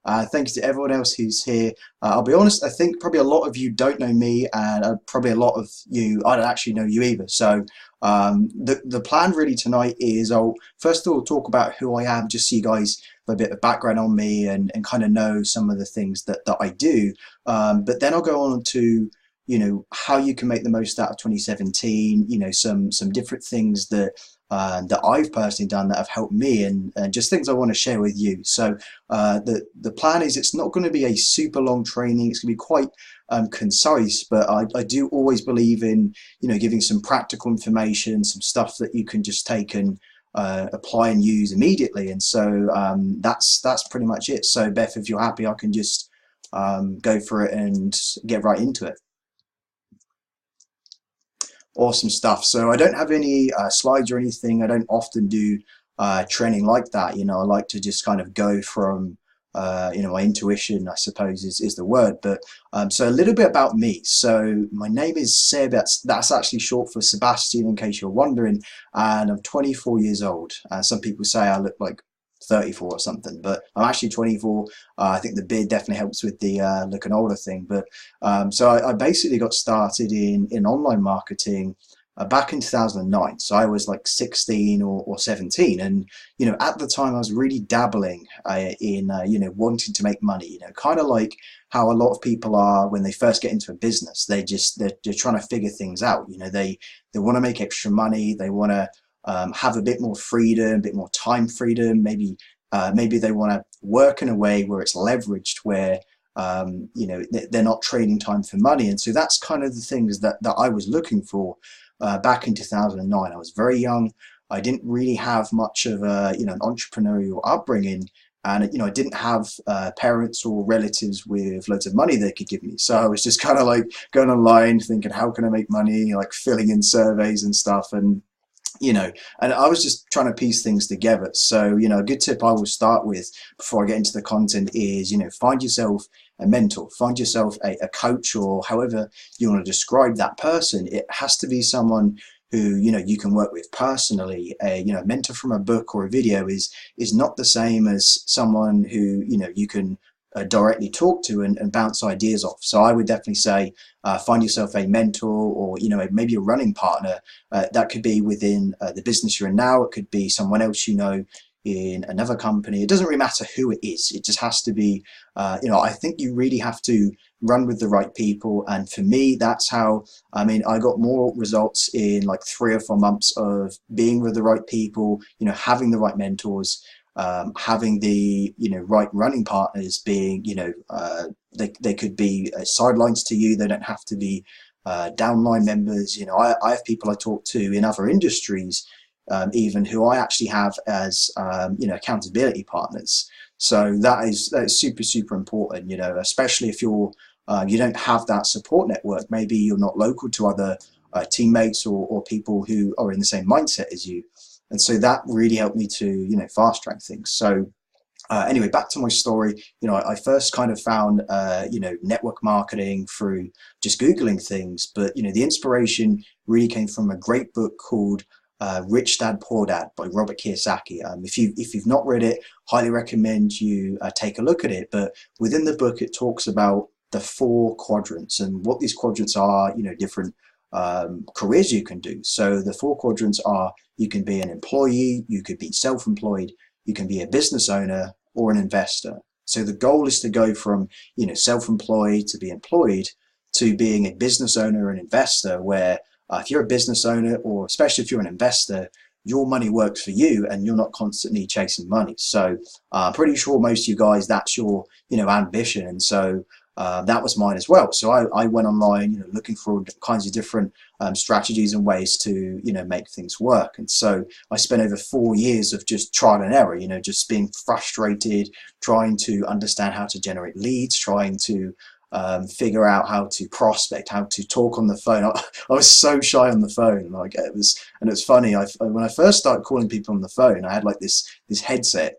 Thank you to everyone else who's here. I'll be honest, I think probably a lot of you don't know me, and probably a lot of you, I don't actually know you either. So the plan really tonight is I'll first of all talk about who I am, just so you guys have a bit of background on me and kind of know some of the things that I do. But then I'll go on to how you can make the most out of 2017, some different things that I've personally done that have helped me, and just things I want to share with you. So the plan is it's not going to be a super long training. It's going to be quite concise, but I do always believe in giving some practical information, some stuff that you can just take and apply and use immediately. And so that's pretty much it. So Beth, if you're happy, I can just go for it and get right into it. Awesome stuff. So I don't have any slides or anything. I don't often do training like that. I like to just kind of go from my intuition, I suppose is the word. But so a little bit about me. So my name is Seb. That's actually short for Sebastian, in case you're wondering. And I'm 24 years old. Some people say I look like 34 or something, but I'm actually 24. I think the beard definitely helps with the looking older thing. But so I basically got started in online marketing back in 2009. So I was like 16 or 17, and at the time I was really dabbling in wanting to make money. Kind of like how a lot of people are when they first get into a business. They're trying to figure things out. They want to make extra money. They want to have a bit more freedom, a bit more time freedom. Maybe they want to work in a way where it's leveraged, where they're not trading time for money. And so that's kind of the things that I was looking for back in 2009. I was very young. I didn't really have much of a an entrepreneurial upbringing, and I didn't have parents or relatives with loads of money they could give me. So I was just kind of like going online thinking, how can I make money, like filling in surveys and stuff. And I was just trying to piece things together. So, a good tip I will start with before I get into the content is, find yourself a mentor, find yourself a coach, or however you want to describe that person. It has to be someone who, you can work with personally. A mentor from a book or a video is not the same as someone who, you can directly talk to and bounce ideas off. So I would definitely say find yourself a mentor, or maybe a running partner. That could be within the business you're in now. It could be someone else in another company. It doesn't really matter who it is. It just has to be I think you really have to run with the right people. And for me, that's how I got more results in like 3 or 4 months of being with the right people, having the right mentors, having the right running partners, being they could be sidelines to you. They don't have to be downline members. I have people I talk to in other industries, even, who I actually have as accountability partners. So that is super important, especially if you don't have that support network. Maybe you're not local to other teammates or people who are in the same mindset as you. And so that really helped me to, fast track things. So anyway, back to my story. I first kind of found, network marketing through just Googling things. But, the inspiration really came from a great book called Rich Dad, Poor Dad by Robert Kiyosaki. If you've not read it, highly recommend you take a look at it. But within the book, it talks about the 4 quadrants and what these quadrants are, different careers you can do. So the 4 quadrants are: you can be an employee, you could be self-employed, you can be a business owner, or an investor. So the goal is to go from self-employed to be employed to being a business owner and investor, where if you're a business owner, or especially if you're an investor, your money works for you and you're not constantly chasing money. So I'm pretty sure most of you guys, that's your ambition. And so that was mine as well. So I went online, looking for all kinds of different strategies and ways to, make things work. And so I spent over 4 years of just trial and error, just being frustrated, trying to understand how to generate leads, trying to figure out how to prospect, how to talk on the phone. I was so shy on the phone. Like it's funny. When I first started calling people on the phone, I had like this headset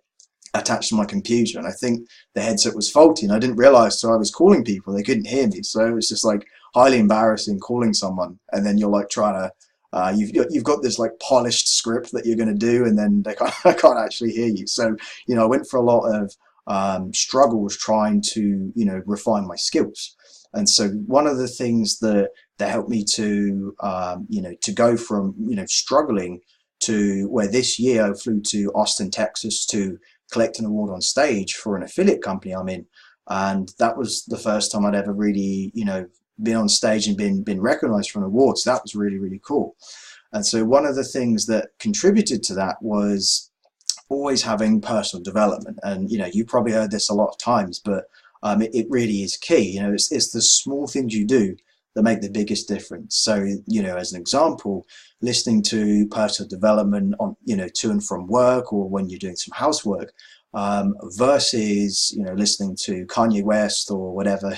attached to my computer, and I think the headset was faulty, and I didn't realize till I was calling people they couldn't hear me. So it was just like highly embarrassing calling someone, and then you're like trying to you've got this like polished script that you're going to do, and then they can't actually hear you. So I went for a lot of struggles trying to, refine my skills. And so one of the things that helped me to, to go from, struggling to where this year I flew to Austin, Texas to collect an award on stage for an affiliate company I'm in. And that was the first time I'd ever really, been on stage and been recognized for an award. So that was really, really cool. And so one of the things that contributed to that was always having personal development. And, you probably heard this a lot of times, but it really is key. It's the small things you do that make the biggest difference. So, as an example, listening to personal development on, to and from work or when you're doing some housework, versus, listening to Kanye West or whatever,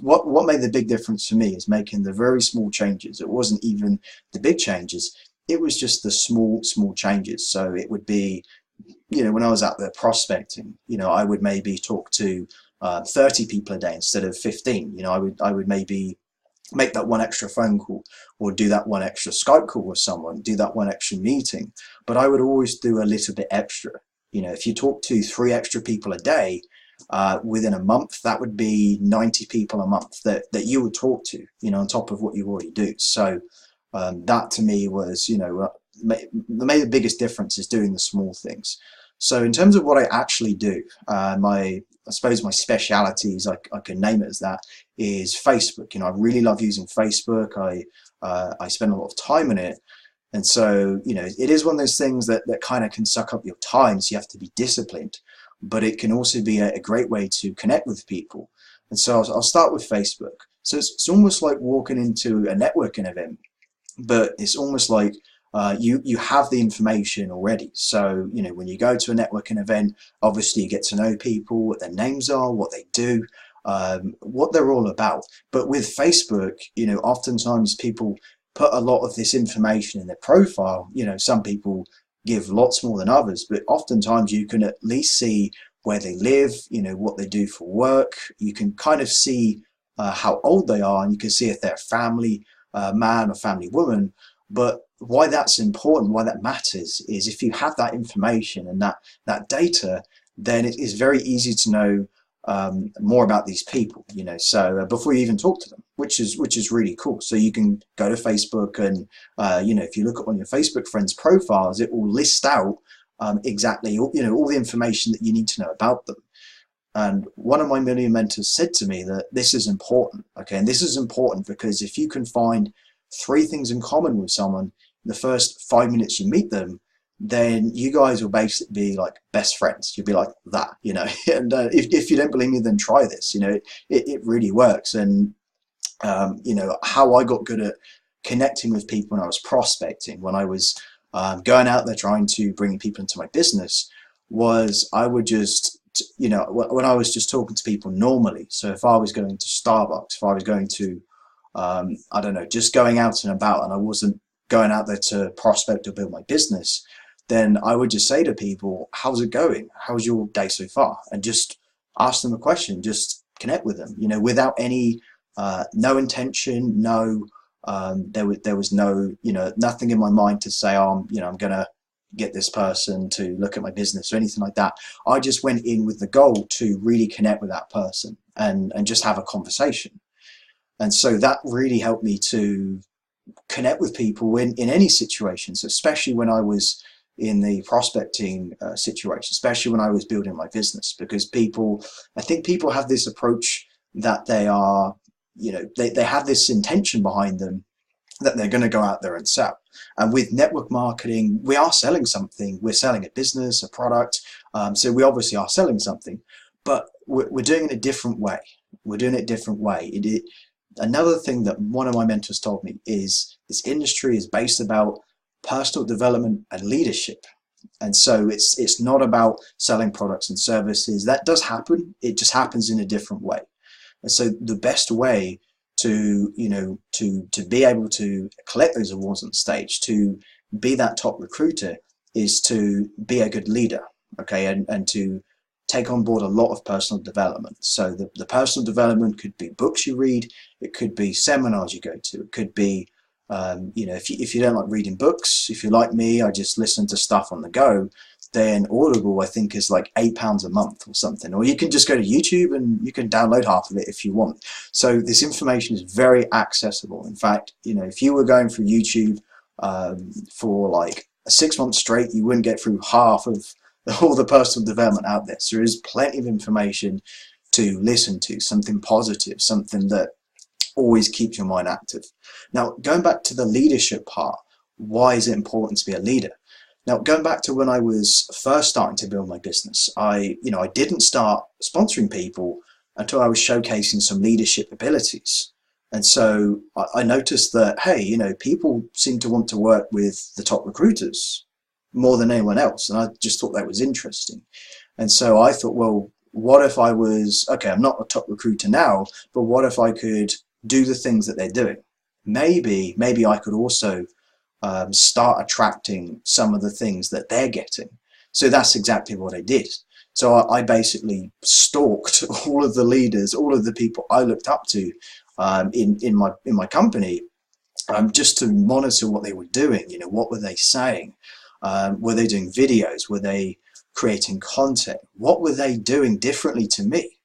what made the big difference for me is making the very small changes. It wasn't even the big changes. It was just the small changes. So it would be, when I was out there prospecting, I would maybe talk to 30 people a day instead of 15. I would maybe make that one extra phone call or do that one extra Skype call with someone, do that one extra meeting. But I would always do a little bit extra. If you talk to 3 extra people a day, within a month, that would be 90 people a month that you would talk to, on top of what you already do. So that to me was, made the biggest difference is doing the small things. So in terms of what I actually do, I suppose my specialities, I can name it as that, is Facebook. I really love using Facebook. I spend a lot of time in it. And so, it is one of those things that kind of can suck up your time, so you have to be disciplined. But it can also be a great way to connect with people. And so I'll start with Facebook. So it's almost like walking into a networking event, but it's almost like you have the information already. So, when you go to a networking event, obviously you get to know people, what their names are, what they do, what they're all about. But with Facebook, oftentimes people put a lot of this information in their profile. Some people give lots more than others, but oftentimes you can at least see where they live, what they do for work. You can kind of see how old they are, and you can see if they're a family man or family woman. But why that's important, why that matters, is if you have that information and that data, then it is very easy to know more about these people, so before you even talk to them, which is really cool. So you can go to Facebook and, if you look at one of your Facebook friends' profiles, it will list out exactly, all the information that you need to know about them. And one of my million mentors said to me that this is important, okay? And this is important because if you can find 3 things in common with someone in the first 5 minutes you meet them, then you guys will basically be like best friends. You'll be like that, and if you don't believe me, then try this. It really works. And how I got good at connecting with people when I was prospecting, when I was going out there trying to bring people into my business, was I would just, when I was just talking to people normally. So if I was going to Starbucks, if I was going to, I don't know, just going out and about, and I wasn't going out there to prospect or build my business, then I would just say to people, how's it going? How's your day so far? And just ask them a question, just connect with them, without any, no intention, there was no, nothing in my mind to say, oh, I'm going to get this person to look at my business or anything like that. I just went in with the goal to really connect with that person and just have a conversation. And so that really helped me to connect with people in any situation. So especially when I was in the prospecting situation, especially when I was building my business, because I think people have this approach that they are, they have this intention behind them that they're going to go out there and sell. And with network marketing, we are selling something. We're selling a business, a product. So we obviously are selling something, but we're doing it a different way. We're doing it a different way. Another thing that one of my mentors told me is this industry is based about personal development and leadership. And so it's not about selling products and services. That does happen. It just happens in a different way. And so the best way to be able to collect those awards on stage, to be that top recruiter, is to be a good leader, okay, and to take on board a lot of personal development. So the personal development could be books you read, it could be seminars you go to, it could be if you don't like reading books, if you're like me, I just listen to stuff on the go, then Audible, I think, is like £8 a month or something. Or you can just go to YouTube and you can download half of it if you want. So this information is very accessible. In fact, you know, if you were going through YouTube for like 6 months straight, you wouldn't get through half of all the personal development out there. So there is plenty of information to listen to, something positive, something that always keeps your mind active. Now, going back to the leadership part, why is it important to be a leader? Now, going back to when I was first starting to build my business, I didn't start sponsoring people until I was showcasing some leadership abilities. And so I noticed that, hey, you know, people seem to want to work with the top recruiters more than anyone else. And I just thought that was interesting. And so I thought, well, what if I was, okay, I'm not a top recruiter now, but what if I could do the things that they're doing? Maybe I could also start attracting some of the things that they're getting. So that's exactly what I did. So I basically stalked all of the leaders, all of the people I looked up to in my company, just to monitor what they were doing. You know, what were they saying? Were they doing videos? Were they creating content? What were they doing differently to me?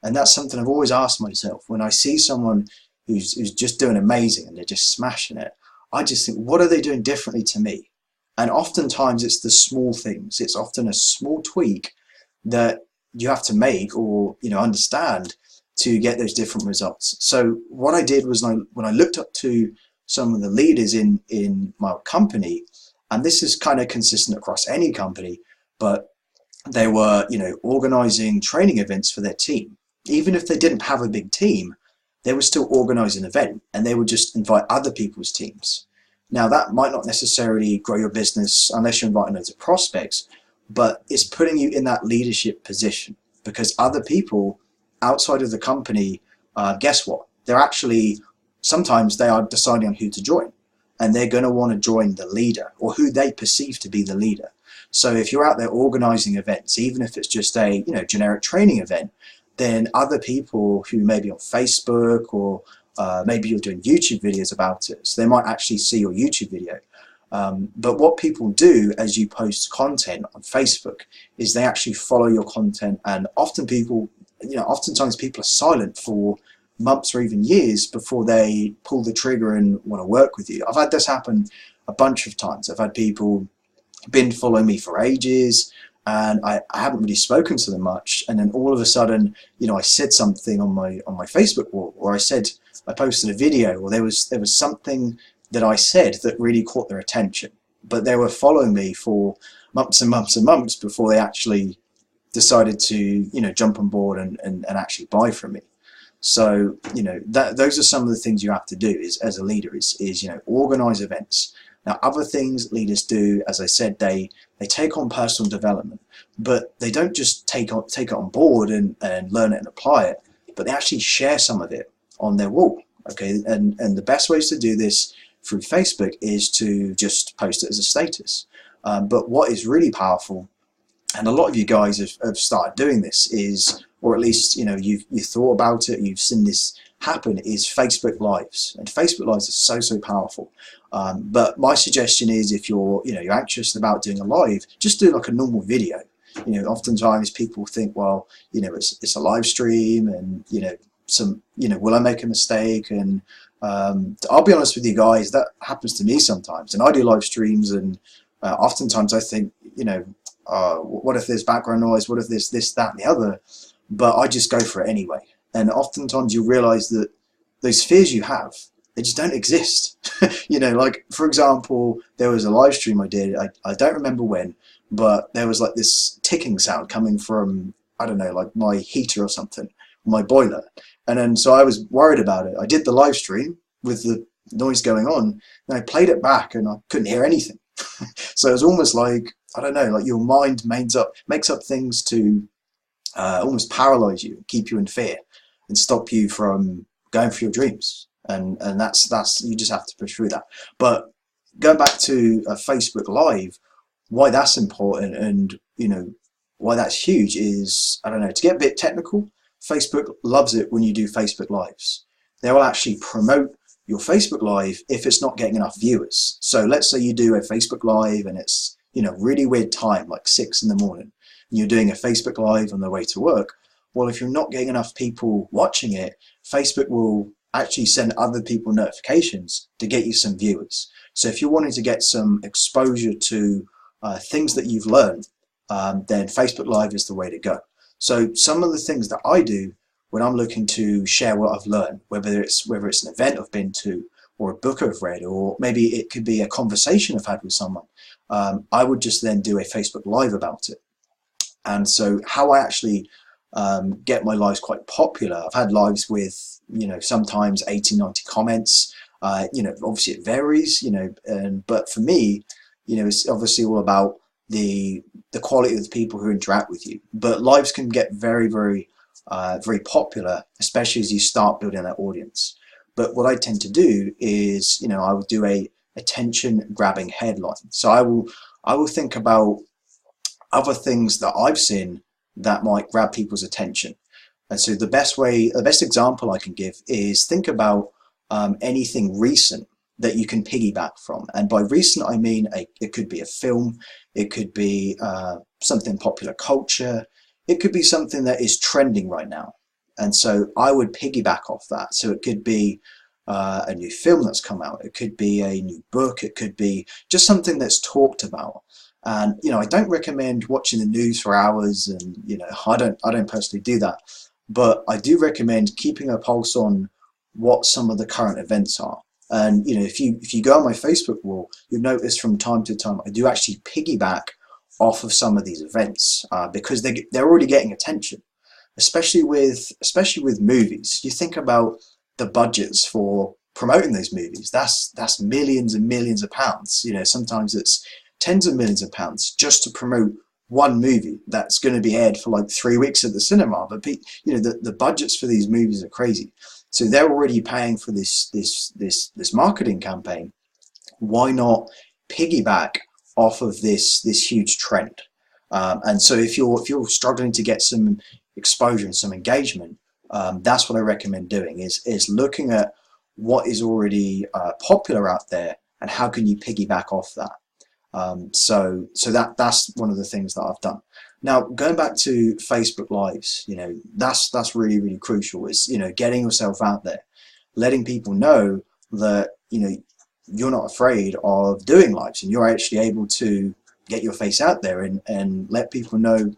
And that's something I've always asked myself. When I see someone who's just doing amazing and they're just smashing it, I just think, what are they doing differently to me? And oftentimes it's the small things. It's often a small tweak that you have to make or, you know, understand to get those different results. So what I did was when I looked up to some of the leaders in my company, and this is kind of consistent across any company, but they were, you know, organizing training events for their team. Even if they didn't have a big team, they would still organize an event and they would just invite other people's teams. Now that might not necessarily grow your business unless you're inviting loads of prospects, but it's putting you in that leadership position because other people outside of the company, guess what? Sometimes they are deciding on who to join and they're going to want to join the leader or who they perceive to be the leader. So if you're out there organizing events, even if it's just a, you know, generic training event, then other people who may be on Facebook or maybe you're doing YouTube videos about it, so they might actually see your YouTube video. But what people do as you post content on Facebook is they actually follow your content, and oftentimes people are silent for months or even years before they pull the trigger and want to work with you. I've had this happen a bunch of times. I've had people been following me for ages and I haven't really spoken to them much, and then all of a sudden, you know, I said something on my Facebook wall, or I posted a video, or there was something that I said that really caught their attention, but they were following me for months and months and months before they actually decided to, you know, jump on board and actually buy from me. So, you know, those are some of the things you have to do as a leader is you know, organize events. Now, other things leaders do, as I said, they take on personal development, but they don't just take it on board and learn it and apply it, but they actually share some of it on their wall. Okay, and the best ways to do this through Facebook is to just post it as a status. But what is really powerful, and a lot of you guys have started doing this, is, or at least, you know, you thought about it, you've seen this happen, is Facebook Lives. And Facebook Lives are so powerful. But my suggestion is, if you're anxious about doing a live, just do like a normal video. You know, oftentimes people think, well, you know, it's a live stream, and will I make a mistake? And I'll be honest with you guys, that happens to me sometimes. And I do live streams, and oftentimes I think, you know, what if there's background noise? What if there's this, that, and the other? But I just go for it anyway. And oftentimes you realize that those fears you have, they just don't exist. You know, like, for example, there was a live stream I did, I don't remember when, but there was like this ticking sound coming from, I don't know, like my heater or something, my boiler. And then so I was worried about it. I did the live stream with the noise going on, and I played it back and I couldn't hear anything. So it was almost like, I don't know, like your mind makes up things to almost paralyze you, keep you in fear, and stop you from going for your dreams. And that's you just have to push through that. But going back to Facebook Live, why that's important, and you know why that's huge, is, I don't know, to get a bit technical, Facebook loves it when you do Facebook Lives. They will actually promote your Facebook Live if it's not getting enough viewers. So let's say you do a Facebook Live and it's, really weird time, like 6 in the morning, and you're doing a Facebook Live on the way to work, well, if you're not getting enough people watching it, Facebook will actually send other people notifications to get you some viewers. So if you're wanting to get some exposure to things that you've learned, then Facebook Live is the way to go. So some of the things that I do when I'm looking to share what I've learned, whether it's an event I've been to, or a book I've read, or maybe it could be a conversation I've had with someone, I would just then do a Facebook Live about it. And so how I actually get my lives quite popular, I've had lives with, sometimes 80, 90 comments. Obviously it varies, but for me, it's obviously all about the quality of the people who interact with you. But lives can get very, very, very popular, especially as you start building that audience. But what I tend to do is, I will do a attention grabbing headline. So I will think about other things that I've seen that might grab people's attention. And so the best example I can give is think about anything recent that you can piggyback from. And by recent, I mean it could be a film, it could be something popular culture, it could be something that is trending right now. And so I would piggyback off that. So it could be a new film that's come out, it could be a new book, it could be just something that's talked about. And I don't recommend watching the news for hours, and I don't personally do that, but I do recommend keeping a pulse on what some of the current events are. And if you go on my Facebook wall, you'll notice from time to time I do actually piggyback off of some of these events because they're already getting attention, especially with movies. You think about the budgets for promoting those movies. That's millions and millions of pounds. Sometimes it's tens of millions of pounds just to promote one movie that's going to be aired for like 3 weeks at the cinema. But the budgets for these movies are crazy. So they're already paying for this marketing campaign. Why not piggyback off of this huge trend? And so if you're struggling to get some exposure and some engagement, that's what I recommend doing is looking at what is already popular out there and how can you piggyback off that. So that's one of the things that I've done. Now, going back to Facebook Lives, that's really, really crucial. Is getting yourself out there, letting people know that you're not afraid of doing lives, and you're actually able to get your face out there and let people know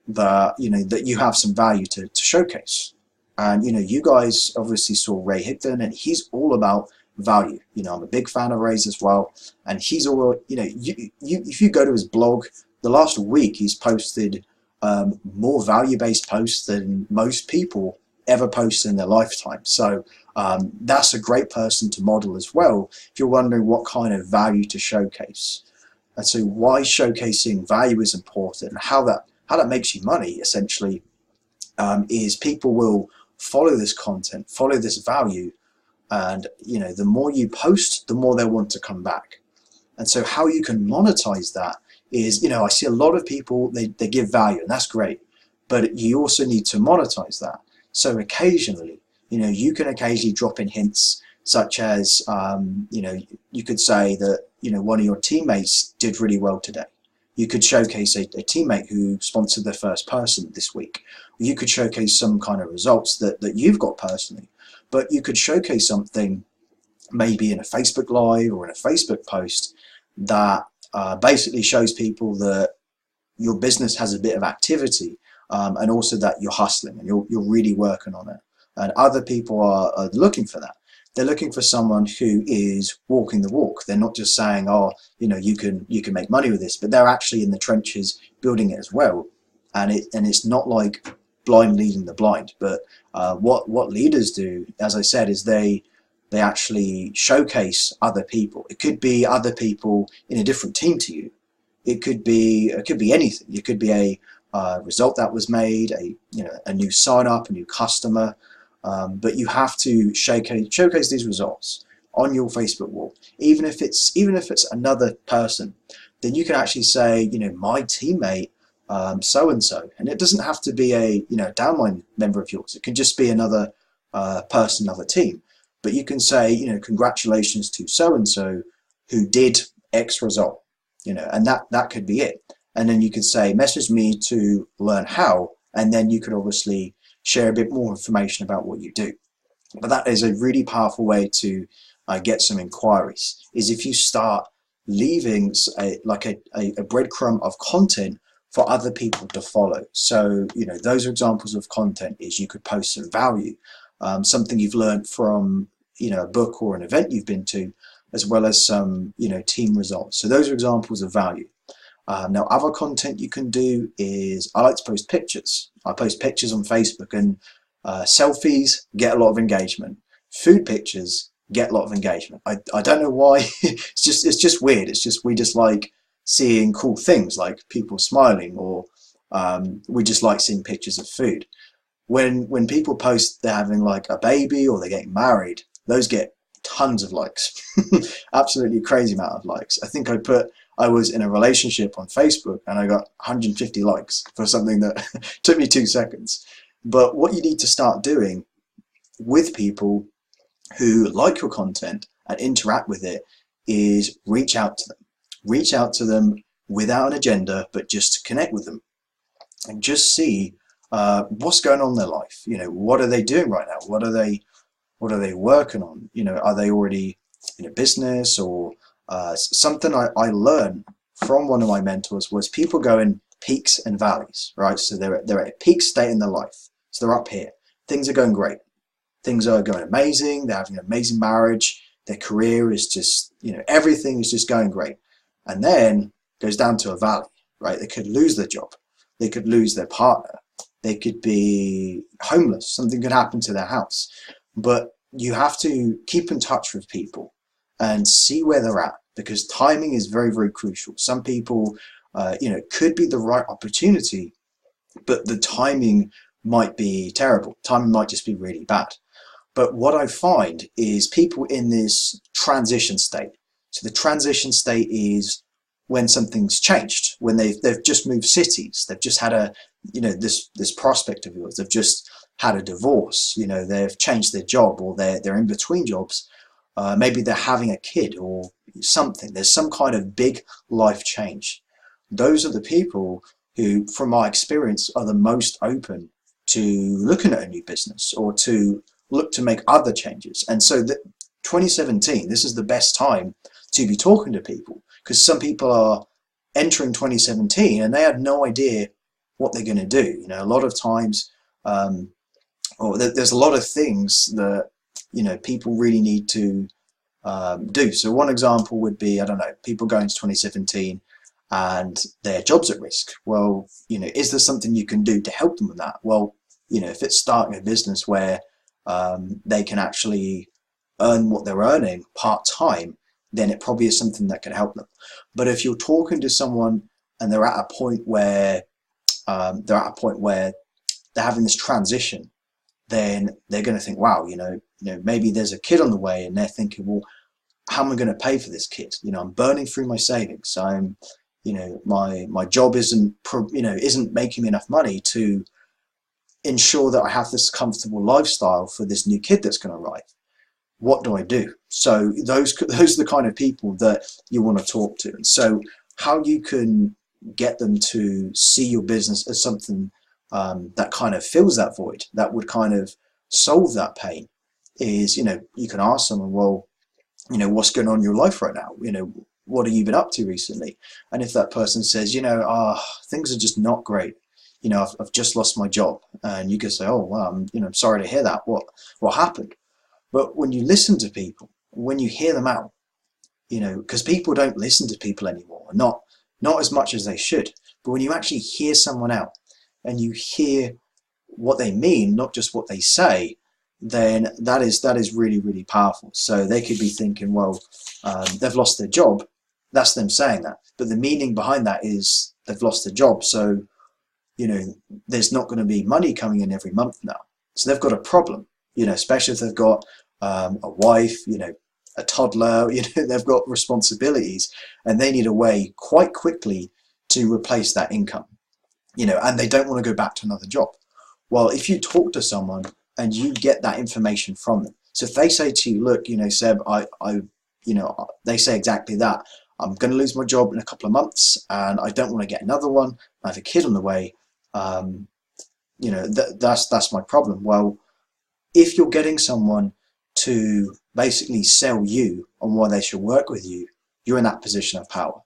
that that you have some value to showcase. And you guys obviously saw Ray Higdon, and he's all about value. I'm a big fan of Ray's as well, and he's all if you go to his blog, the last week he's posted more value-based posts than most people ever post in their lifetime. So that's a great person to model as well if you're wondering what kind of value to showcase. And so why showcasing value is important, and how that makes you money essentially is people will follow this content, follow this value, and the more you post, the more they'll want to come back. And so how you can monetize that is, I see a lot of people, they give value, and that's great, but you also need to monetize that. So occasionally, you can occasionally drop in hints such as, you could say that, one of your teammates did really well today. You could showcase a teammate who sponsored their first person this week. You could showcase some kind of results that you've got personally, but you could showcase something maybe in a Facebook Live or in a Facebook post that basically shows people that your business has a bit of activity, and also that you're hustling and you're really working on it. And other people are looking for that. They're looking for someone who is walking the walk. They're not just saying, oh, you can make money with this, but they're actually in the trenches building it as well. And it's not like blind leading the blind. But what leaders do, as I said, is they actually showcase other people. It could be other people in a different team to you. It could be anything. It could be a result that was made, a new sign up, a new customer. But you have to showcase these results on your Facebook wall. Even if it's another person, then you can actually say, my teammate so and so, and it doesn't have to be a downline member of yours. It can just be another person, another team. But you can say, congratulations to so and so who did X result. and that could be it. And then you could say, message me to learn how, and then you could obviously share a bit more information about what you do. But that is a really powerful way to get some inquiries, is if you start leaving a breadcrumb of content for other people to follow. So, those are examples of content. Is you could post some value, something you've learned from, a book or an event you've been to, as well as some, team results. So those are examples of value. Now, other content you can do is, I like to post pictures. I post pictures on Facebook, and selfies get a lot of engagement. Food pictures get a lot of engagement. I don't know why. it's just weird. It's just, we just like seeing cool things, like people smiling, or we just like seeing pictures of food. When people post they're having like a baby or they're getting married, those get tons of likes. Absolutely crazy amount of likes. I think I was in a relationship on Facebook and I got 150 likes for something that took me 2 seconds. But what you need to start doing with people who like your content and interact with it is reach out to them. Reach out to them without an agenda, but just to connect with them and just see what's going on in their life. What are they doing right now? What are they working on? Are they already in a business or something? I learned from one of my mentors was people go in peaks and valleys, right? So they're at a peak state in their life. So they're up here. Things are going great. Things are going amazing. They're having an amazing marriage. Their career is just, everything is just going great. And then goes down to a valley, right? They could lose their job. They could lose their partner. They could be homeless. Something could happen to their house. But you have to keep in touch with people and see where they're at, because timing is very, very crucial. Some people, could be the right opportunity, but the timing might be terrible. Timing might just be really bad. But what I find is people in this transition state. So the transition state is when something's changed, when they've just moved cities, they've just had this prospect of yours, they've just had a divorce, they've changed their job, or they're in between jobs, maybe they're having a kid or something. There's some kind of big life change. Those are the people who, from my experience, are the most open to looking at a new business or to look to make other changes. And so 2017, this is the best time to be talking to people, because some people are entering 2017 and they have no idea what they're going to do. A lot of times, there's a lot of things that people really need to do. So one example would be, I don't know, people going to 2017 and their job's at risk. Well, is there something you can do to help them with that? Well, if it's starting a business where they can actually earn what they're earning part-time, then it probably is something that can help them. But if you're talking to someone and they're at a point where they're having this transition, then they're going to think, wow, maybe there's a kid on the way, and they're thinking, well, how am I going to pay for this kid? I'm burning through my savings. I'm, my job isn't making me enough money to ensure that I have this comfortable lifestyle for this new kid that's going to arrive. What do I do? So those are the kind of people that you want to talk to. And so how you can get them to see your business as something that kind of fills that void, that would kind of solve that pain, is, you can ask someone, well, what's going on in your life right now? What have you been up to recently? And if that person says, things are just not great, I've just lost my job, and you can say, oh, well, I'm sorry to hear that. What happened? But when you listen to people, when you hear them out, because people don't listen to people anymore, not as much as they should. But when you actually hear someone out and you hear what they mean, not just what they say, then that is really, really powerful. So they could be thinking, well, they've lost their job. That's them saying that. But the meaning behind that is they've lost their job. So, there's not going to be money coming in every month now. So they've got a problem, especially if they've got a wife, a toddler, they've got responsibilities, and they need a way quite quickly to replace that income, and they don't want to go back to another job. Well, if you talk to someone and you get that information from them, so if they say to you, look, Seb, they say exactly that. I'm going to lose my job in a couple of months and I don't want to get another one. I have a kid on the way. You know, that's my problem. Well, if you're getting someone to basically sell you on why they should work with you, you're in that position of power.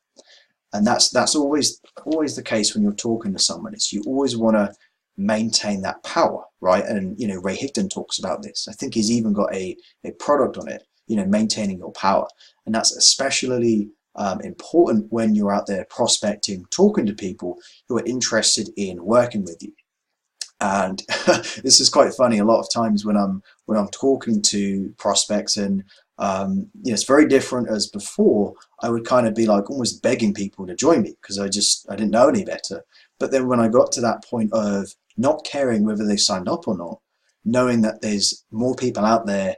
And that's always the case when you're talking to someone. Is you always want to maintain that power, right? And you know, Ray Higdon talks about this. I think he's even got a product on it, you know, maintaining your power. And that's especially important when you're out there prospecting, talking to people who are interested in working with you. And this is quite funny. A lot of times when I'm talking to prospects, and you know, it's very different as before. I would kind of be like almost begging people to join me because I didn't know any better. But then when I got to that point of not caring whether they signed up or not, knowing that there's more people out there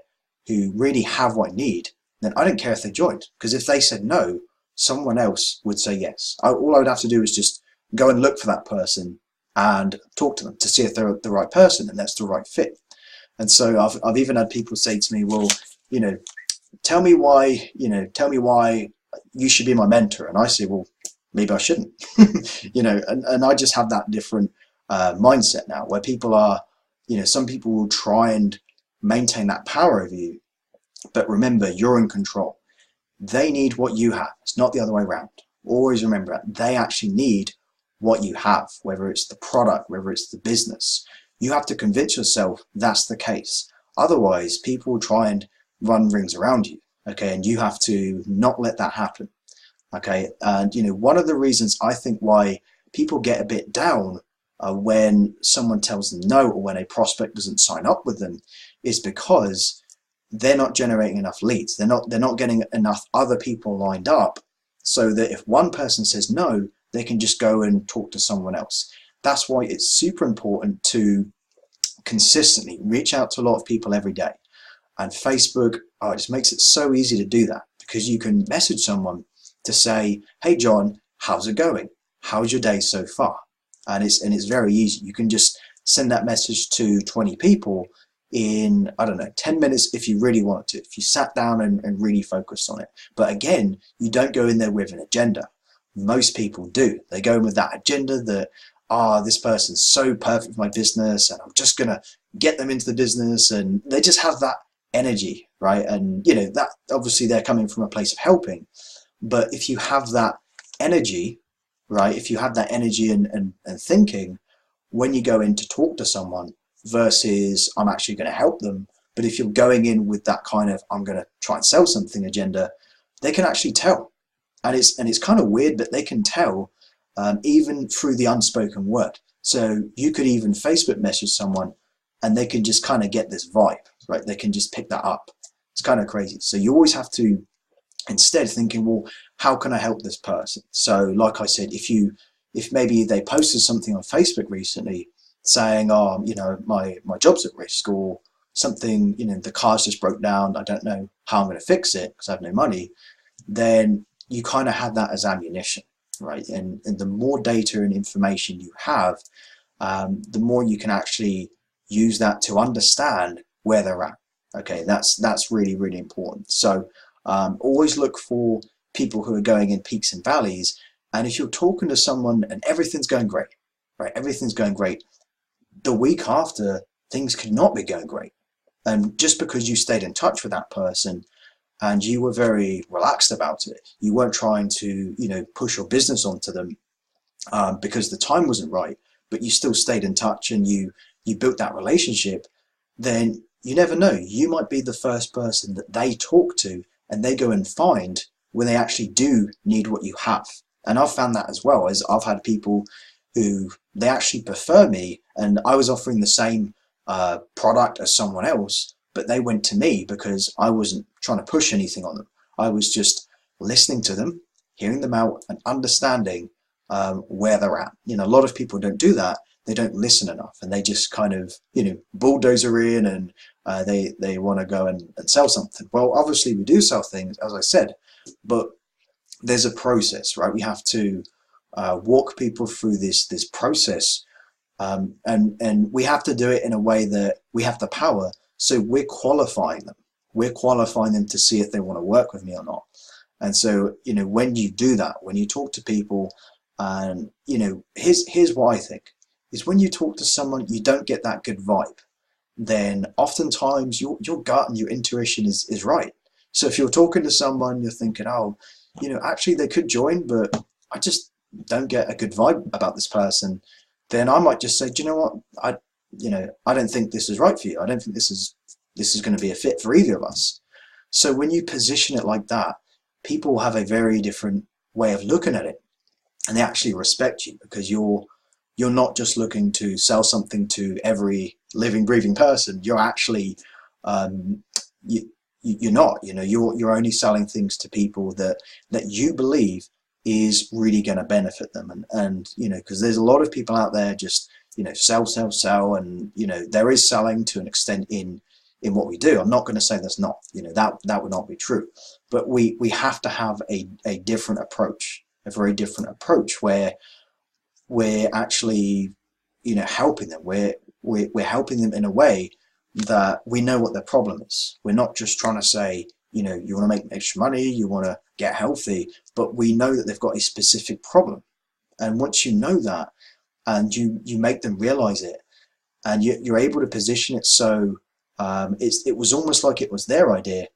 who really have what I need, then I don't care if they joined, because if they said no, someone else would say yes. All I would have to do is just go and look for that person and talk to them to see if they're the right person and that's the right fit. And so I've even had people say to me, well, you know, tell me why you should be my mentor. And I say, well, maybe I shouldn't. You know, and I just have that different mindset now, where people are, you know, some people will try and maintain that power over you, but remember, you're in control. They need what you have. It's not the other way around. Always remember that. They actually need what you have, whether it's the product, whether it's the business. You have to convince yourself that's the case. Otherwise, people will try and run rings around you, okay? And you have to not let that happen, okay? And, you know, one of the reasons I think why people get a bit down when someone tells them no, or when a prospect doesn't sign up with them, is because they're not generating enough leads. They're not getting enough other people lined up, so that if one person says no, they can just go and talk to someone else. That's why it's super important to consistently reach out to a lot of people every day. And Facebook, it just makes it so easy to do that, because you can message someone to say, hey John, how's it going? How's your day so far? And it's very easy. You can just send that message to 20 people in, I don't know, 10 minutes if you really wanted to, if you sat down and really focused on it. But again, you don't go in there with an agenda. Most people do. They go in with that agenda that, this person's so perfect for my business and I'm just going to get them into the business, and they just have that energy, right? And, you know, that obviously they're coming from a place of helping. But if you have that energy, right, if you have that energy and thinking when you go in to talk to someone versus I'm actually going to help them, but if you're going in with that kind of I'm going to try and sell something agenda, they can actually tell. And it's kind of weird, but they can tell even through the unspoken word. So you could even Facebook message someone and they can just kind of get this vibe, right? They can just pick that up. It's kind of crazy. So you always have to, instead thinking, well, how can I help this person? So like I said, if maybe they posted something on Facebook recently saying, you know, my job's at risk, or something, you know, the car's just broke down, I don't know how I'm going to fix it because I have no money, then you kind of have that as ammunition, right? And the more data and information you have, the more you can actually use that to understand where they're at. Okay, that's really, really important. So always look for people who are going in peaks and valleys. And if you're talking to someone and everything's going great, right? Everything's going great. The week after, things could not be going great. And just because you stayed in touch with that person and you were very relaxed about it, you weren't trying to, you know, push your business onto them because the time wasn't right, but you still stayed in touch and you built that relationship, then you never know. You might be the first person that they talk to and they go and find when they actually do need what you have. And I've found that as well, as I've had people who they actually prefer me, and I was offering the same product as someone else, but they went to me because I wasn't trying to push anything on them. I was just listening to them, hearing them out, and understanding where they're at. You know, a lot of people don't do that. They don't listen enough, and they just kind of, you know, bulldozer in, and they want to go and sell something. Well, obviously we do sell things, as I said, but there's a process, right? We have to walk people through this process, and we have to do it in a way that we have the power. So we're qualifying them. We're qualifying them to see if they want to work with me or not. And so, when you do that, when you talk to people, and, here's what I think is, when you talk to someone, you don't get that good vibe, then oftentimes your gut and your intuition is right. So if you're talking to someone, you're thinking, oh, actually they could join, but I just don't get a good vibe about this person, then I might just say, do you know what? I don't think this is right for you. I don't think this is going to be a fit for either of us. So when you position it like that, people have a very different way of looking at it, and they actually respect you, because you're not just looking to sell something to every living, breathing person. You're actually you're not. You're only selling things to people that you believe is really going to benefit them, and because there's a lot of people out there just sell, and there is selling to an extent in what we do. I'm not going to say there's not. That would not be true, but we have to have a different approach, a very different approach, where we're actually helping them. We're helping them in a way that we know what their problem is. We're not just trying to say, you want to make extra money, you want to get healthy, but we know that they've got a specific problem. And once you know that, and you make them realize it, and you're able to position it so it was almost like it was their idea,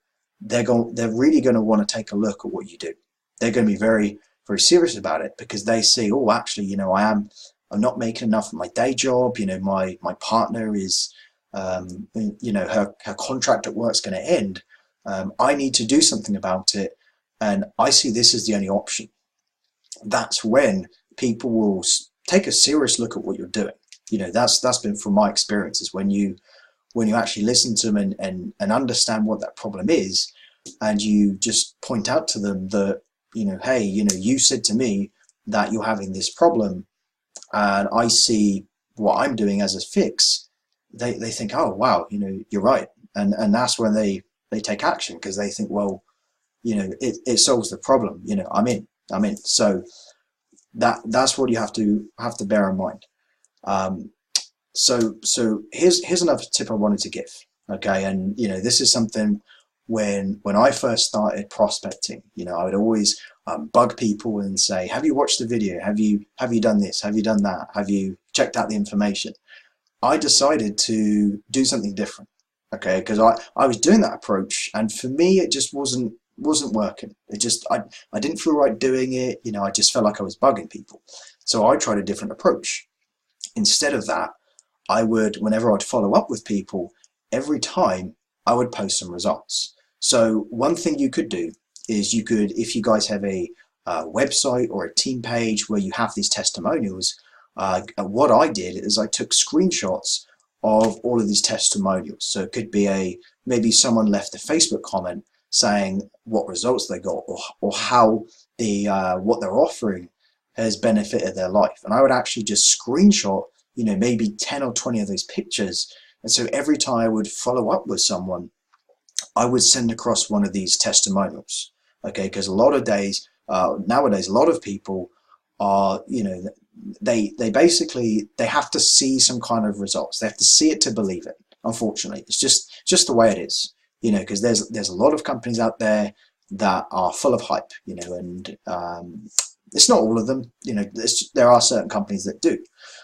they're really going to want to take a look at what you do. They're going to be very, very serious about it, because they see, oh, actually, I'm not making enough of my day job. My partner is, her contract at work's going to end. I need to do something about it, and I see this as the only option. That's when people will take a serious look at what you're doing. That's been from my experiences. When you actually listen to them and understand what that problem is, and you just point out to them that, hey, you said to me that you're having this problem, and I see what I'm doing as a fix. They think, oh wow, you're right, and that's when they take action, because they think, well, it solves the problem. I'm in. So that's what you have to bear in mind. So here's another tip I wanted to give. Okay, and this is something, when I first started prospecting, I would always bug people and say, have you watched the video? Have you done this? Have you done that? Have you checked out the information? I decided to do something different. Okay, because I was doing that approach, and for me it just wasn't working. I didn't feel right doing it. I just felt like I was bugging people. So I tried a different approach. Instead of that, whenever I'd follow up with people, every time I would post some results. So one thing you could do is, if you guys have a website or a team page where you have these testimonials, what I did is I took screenshots of all of these testimonials. So it could be maybe someone left a Facebook comment saying what results they got, or how what they're offering has benefited their life. And I would actually just screenshot, maybe 10 or 20 of those pictures. And so every time I would follow up with someone, I would send across one of these testimonials. Okay, because nowadays, a lot of people are, they have to see some kind of results. They have to see it to believe it. Unfortunately, it's just the way it is. Because there's a lot of companies out there that are full of hype. And it's not all of them. There are certain companies that do.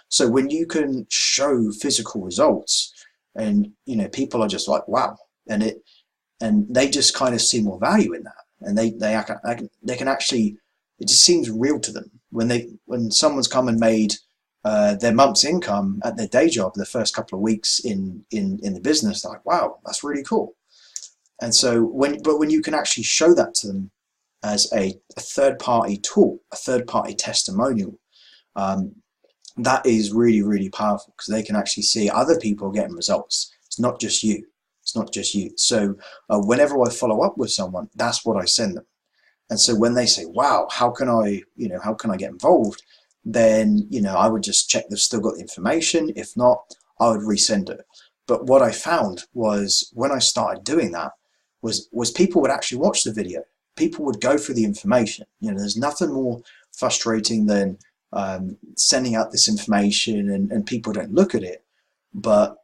So when you can show physical results, and people are just like, wow, and they just kind of see more value in that, and they can actually, it just seems real to them when someone's come and made their month's income at their day job the first couple of weeks in the business. They're like, wow, that's really cool. And so when you can actually show that to them as a third-party tool, a third-party testimonial, that is really, really powerful, because they can actually see other people getting results. It's not just you. It's not just you. So whenever I follow up with someone, that's what I send them. And so when they say, wow, how can I get involved? Then, I would just check they've still got the information. If not, I would resend it. But what I found was, when I started doing that, was people would actually watch the video. People would go through the information. There's nothing more frustrating than sending out this information and people don't look at it. But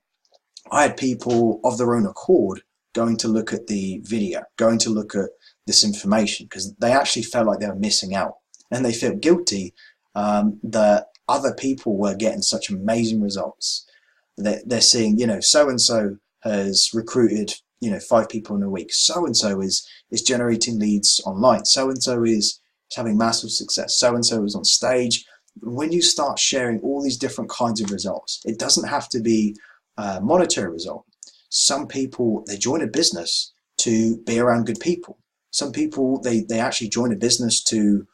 I had people of their own accord going to look at the video, going to look at this information, because they actually felt like they were missing out, and they felt guilty that other people were getting such amazing results. They're seeing, so and so has recruited 5 people in a week, so and so is generating leads online, so and so is having massive success, so and so is on stage. When you start sharing all these different kinds of results, it doesn't have to be a monetary result. Some people, they join a business to be around good people. Some people, they actually join a business to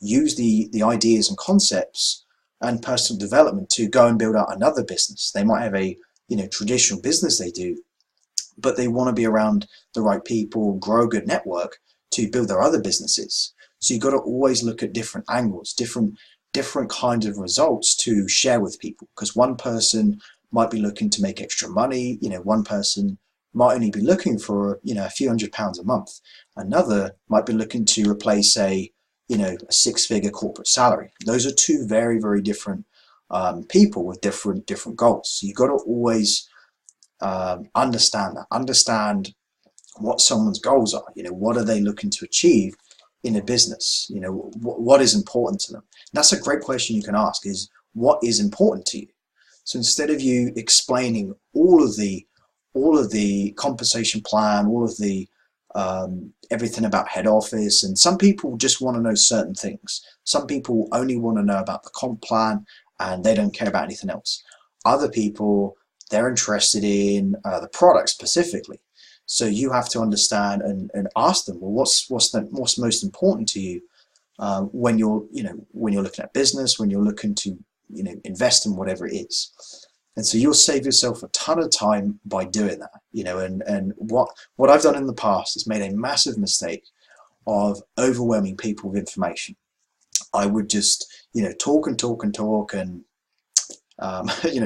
use the ideas and concepts and personal development to go and build out another business. They might have a traditional business they do, but they want to be around the right people, grow a good network to build their other businesses. So you've got to always look at different angles, different kinds of results to share with people, because one person might be looking to make extra money. One person might only be looking for a few £100s a month. Another might be looking to replace a 6-figure corporate salary. Those are two very, very different people with different goals. So you've got to always understand that. Understand what someone's goals are. What are they looking to achieve in a business? What is important to them? And that's a great question you can ask, is what is important to you? So instead of you explaining all of the compensation plan, all of the everything about head office, and some people just want to know certain things. Some people only want to know about the comp plan and they don't care about anything else. Other people, they're interested in the product specifically. So you have to understand and ask them, well, what's most important to you when you're looking at business, when you're looking to invest in whatever it is. And so you'll save yourself a ton of time by doing that. And what I've done in the past is made a massive mistake of overwhelming people with information. I would just talk and talk and talk, and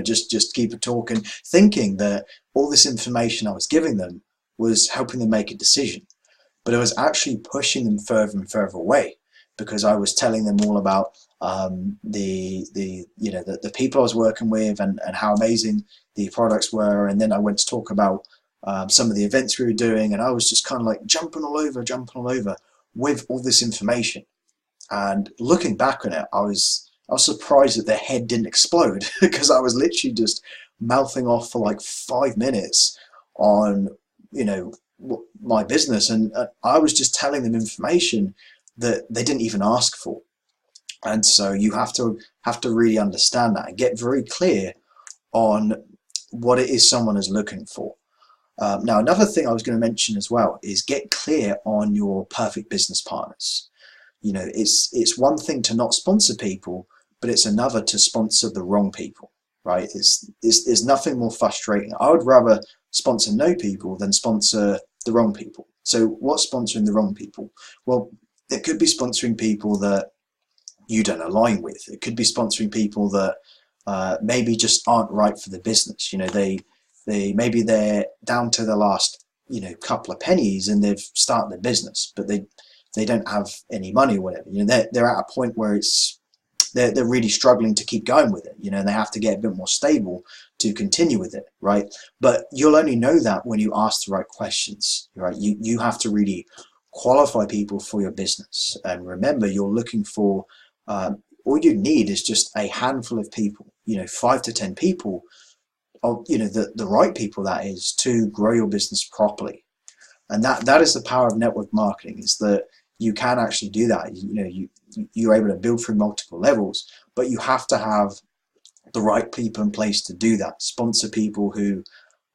just keep it talking, thinking that all this information I was giving them was helping them make a decision, but it was actually pushing them further and further away, because I was telling them all about the people I was working with and how amazing the products were. And then I went to talk about some of the events we were doing, and I was just kind of like jumping all over with all this information. And looking back on it, I was surprised that their head didn't explode because I was literally just mouthing off for like 5 minutes on my business, and I was just telling them information that they didn't even ask for. And so you have to really understand that and get very clear on what it is someone is looking for. Now, another thing I was going to mention as well is get clear on your perfect business partners. It's one thing to not sponsor people, but it's another to sponsor the wrong people, right? There's nothing more frustrating. I would rather sponsor no people than sponsor the wrong people. So what's sponsoring the wrong people? Well, it could be sponsoring people that you don't align with. It could be sponsoring people that maybe just aren't right for the business. Maybe they're down to the last couple of pennies and they've started their business, but they don't have any money or whatever. They're at a point where they're really struggling to keep going with it. They have to get a bit more stable to continue with it, right? But you'll only know that when you ask the right questions, right? You have to really qualify people for your business. And remember, you're looking for, all you need is just a handful of people, 5 to 10 people, the right people, that is, to grow your business properly. And that is the power of network marketing, is that you can actually do that. You're able to build through multiple levels, but you have to have the right people in place to do that. Sponsor people who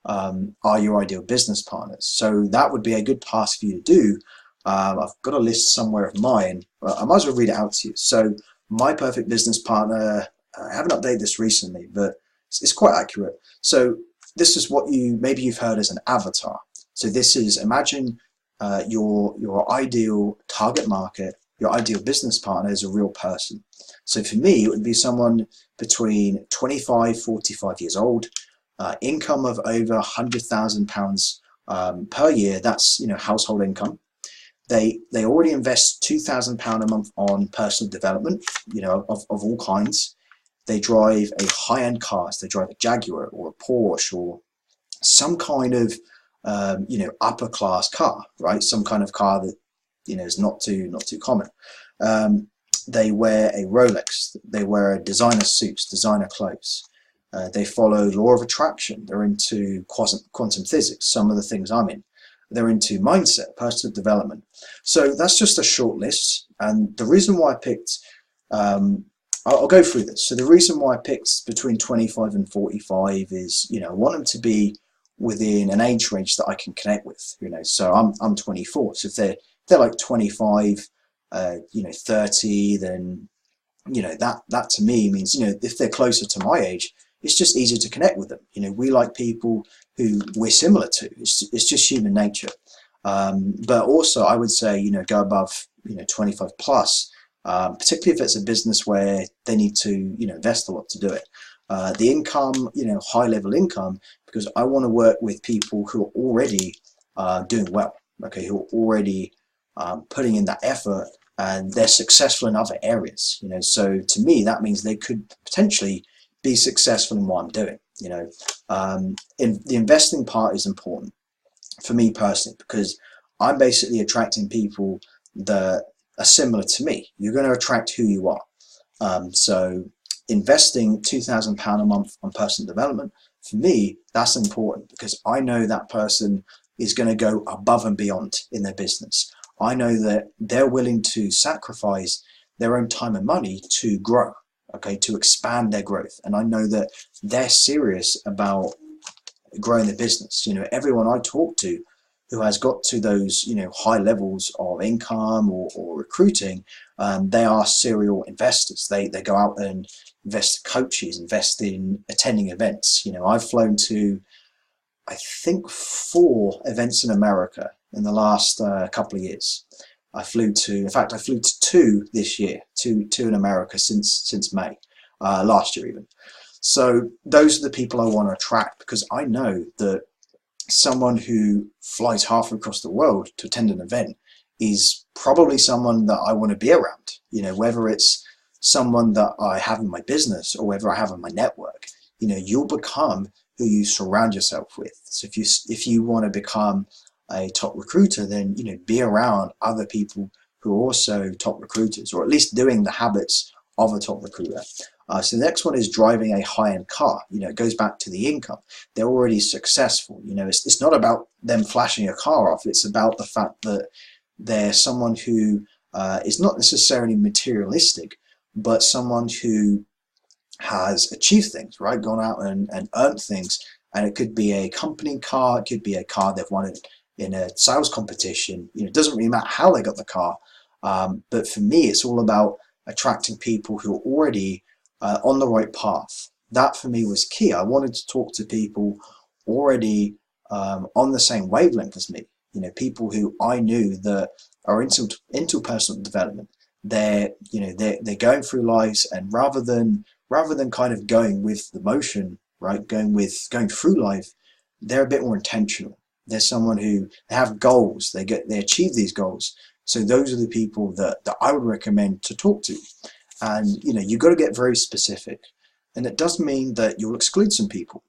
are your ideal business partners. So that would be a good task for you to do. I've got a list somewhere of mine. I might as well read it out to you. So my perfect business partner, I haven't updated this recently, but it's quite accurate. So this is what maybe you've heard as an avatar. So this is, imagine your ideal target market, your ideal business partner is a real person. So for me, it would be someone between 25, 45 years old, income of over £100,000 per year. That's household income. They already invest £2,000 a month on personal development, of all kinds. They drive a high-end car. They drive a Jaguar or a Porsche or some kind of upper class car, right? Some kind of car that, is not too common. They wear a Rolex. They wear designer suits, designer clothes. They follow law of attraction. They're into quantum physics, some of the things I'm in. They're into mindset, personal development. So that's just a short list. And the reason why I picked, I'll go through this. So the reason why I picked between 25 and 45 is, I want them to be within an age range that I can connect with. So I'm 24. So if they're like 25, 30, then that to me means, if they're closer to my age, it's just easier to connect with them. We like people who we're similar to. It's just human nature. But also I would say, go above, 25 plus, particularly if it's a business where they need to, invest a lot to do it. The income, high level income, because I want to work with people who are already doing well, okay, who are already putting in that effort, and they're successful in other areas. So to me that means they could potentially be successful in what I'm doing. In the investing part is important for me personally, because I'm basically attracting people that are similar to me. You're going to attract who you are. So investing £2,000 a month on personal development, for me, that's important, because I know that person is going to go above and beyond in their business. I know that they're willing to sacrifice their own time and money to grow, okay, to expand their growth. And I know that they're serious about growing the business. Everyone I talk to who has got to those, high levels of income or recruiting, they are serial investors. They go out and invest in coaches, invest in attending events. I've flown to, I think, 4 events in America in the last couple of years. I flew to 2 this year, two in America since May, last year even. So those are the people I want to attract, because I know that someone who flies halfway across the world to attend an event is probably someone that I want to be around. Whether it's someone that I have in my business or whether I have in my network, you'll become who you surround yourself with. So if you want to become a top recruiter, then be around other people who are also top recruiters, or at least doing the habits of a top recruiter. So the next one is driving a high-end car. It goes back to the income. They're already successful. It's not about them flashing a car off. It's about the fact that they're someone who is not necessarily materialistic, but someone who has achieved things, right? Gone out and earned things. And it could be a company car. It could be a car they've won in a sales competition. It doesn't really matter how they got the car. But for me, it's all about attracting people who are already on the right path. That for me was key. I wanted to talk to people already on the same wavelength as me. People who I knew that are into personal development. They're going through lives, and rather than kind of going with the motion, right, going through life, they're a bit more intentional. They're someone who they have goals. They achieve these goals. So those are the people that I would recommend to talk to. And you've got to get very specific. And it does mean that you'll exclude some people.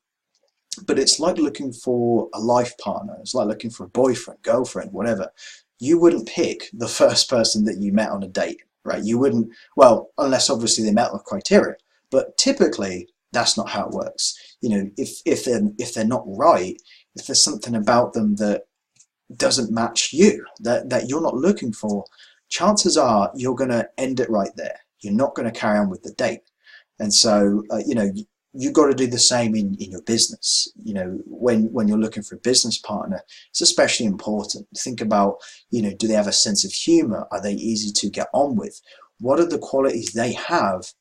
But it's like looking for a life partner. It's like looking for a boyfriend, girlfriend, whatever. You wouldn't pick the first person that you met on a date, right? You wouldn't, well, unless obviously they met the criteria. But typically, that's not how it works. If they're not right, if there's something about them that doesn't match you, that you're not looking for, chances are you're going to end it right there. You're not going to carry on with the date. And so, you've got to do the same in your business. When you're looking for a business partner, it's especially important. Think about, do they have a sense of humor? Are they easy to get on with? What are the qualities they have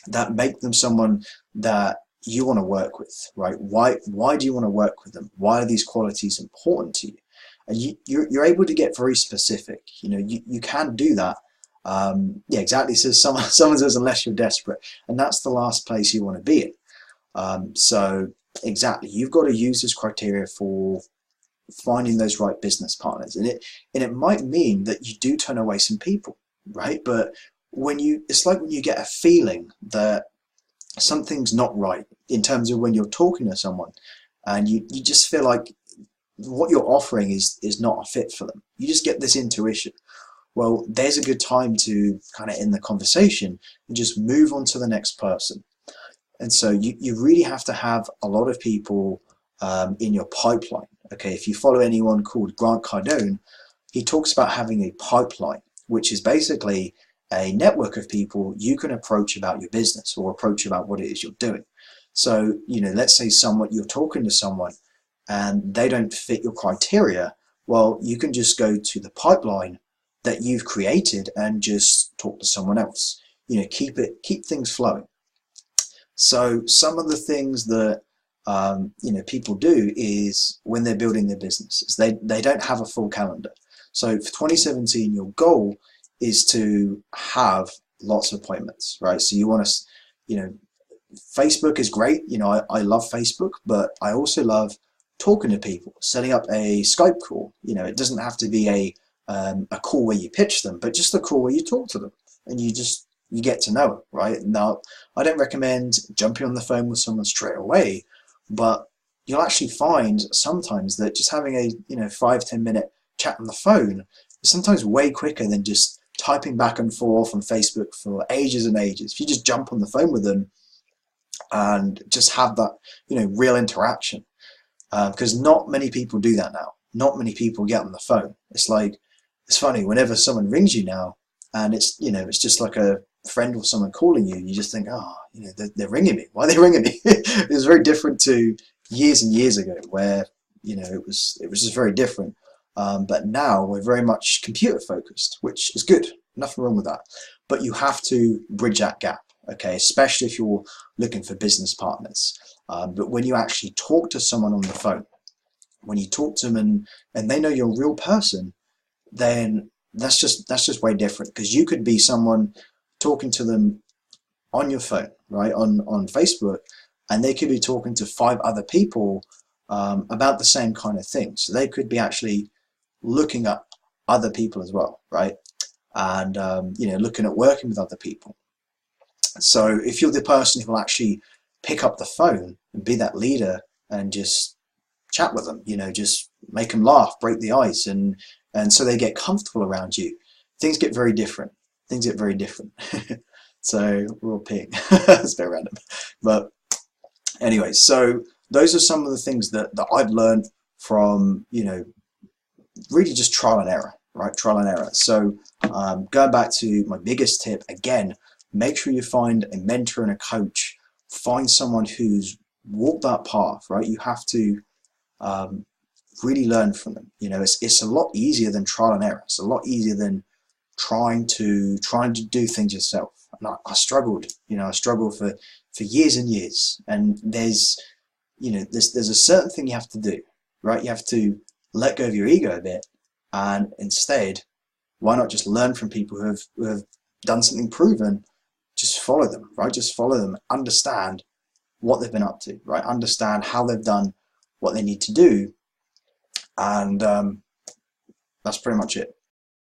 that make them someone that you want to work with, right? Why do you want to work with them? Why are these qualities important to you? And you're able to get very specific. You can do that. Yeah, exactly. So someone says, unless you're desperate, and that's the last place you want to be in. So exactly, you've got to use this criteria for finding those right business partners, and it might mean that you do turn away some people, right? But it's like when you get a feeling that something's not right in terms of when you're talking to someone, and you just feel like what you're offering is not a fit for them. You just get this intuition. Well, there's a good time to kind of end the conversation and just move on to the next person. And so you really have to have a lot of people in your pipeline. Okay, if you follow anyone called Grant Cardone, he talks about having a pipeline, which is basically a network of people you can approach about your business or approach about what it is you're doing. So, let's say you're talking to someone and they don't fit your criteria. Well, you can just go to the pipeline that you've created and just talk to someone else. Keep things flowing. So some of the things that people do is when they're building their businesses, they don't have a full calendar. So for 2017, your goal is to have lots of appointments, right? So you want to, Facebook is great. I love Facebook, but I also love talking to people, setting up a Skype call. It doesn't have to be a call where you pitch them, but just a call where you talk to them and you get to know them, right? Now, I don't recommend jumping on the phone with someone straight away, but you'll actually find sometimes that just having a 5-10 minute chat on the phone is sometimes way quicker than just typing back and forth on Facebook for ages and ages. If you just jump on the phone with them and just have that real interaction, because not many people do that now. Not many people get on the phone. It's funny, whenever someone rings you now and it's just like a friend or someone calling you, you just think, they're ringing me. Why are they ringing me? It was very different to years and years ago where it was just very different. But now we're very much computer focused, which is good. Nothing wrong with that. But you have to bridge that gap, okay? Especially if you're looking for business partners. But when you actually talk to someone on the phone, when you talk to them and they know you're a real person, then that's just way different, because you could be someone talking to them on your phone, right, on Facebook, and they could be talking to 5 other people about the same kind of thing. So they could be actually looking at other people as well, right, and looking at working with other people. So if you're the person who will actually pick up the phone and be that leader and just chat with them, just make them laugh, break the ice, and so they get comfortable around you, things get very different. So we're all peeing. It's very random. But anyway, so those are some of the things that I've learned from, really just trial and error, right? Trial and error. So going back to my biggest tip, again, make sure you find a mentor and a coach. Find someone who's walked that path, right? You have to really learn from them. It's a lot easier than trial and error. It's a lot easier than trying to do things yourself. And I struggled, I struggled for years and years. And there's a certain thing you have to do, right? You have to let go of your ego a bit, and instead, why not just learn from people who have done something proven? Just follow them, right? Just follow them. Understand what they've been up to, right? Understand how they've done what they need to do, and that's pretty much it.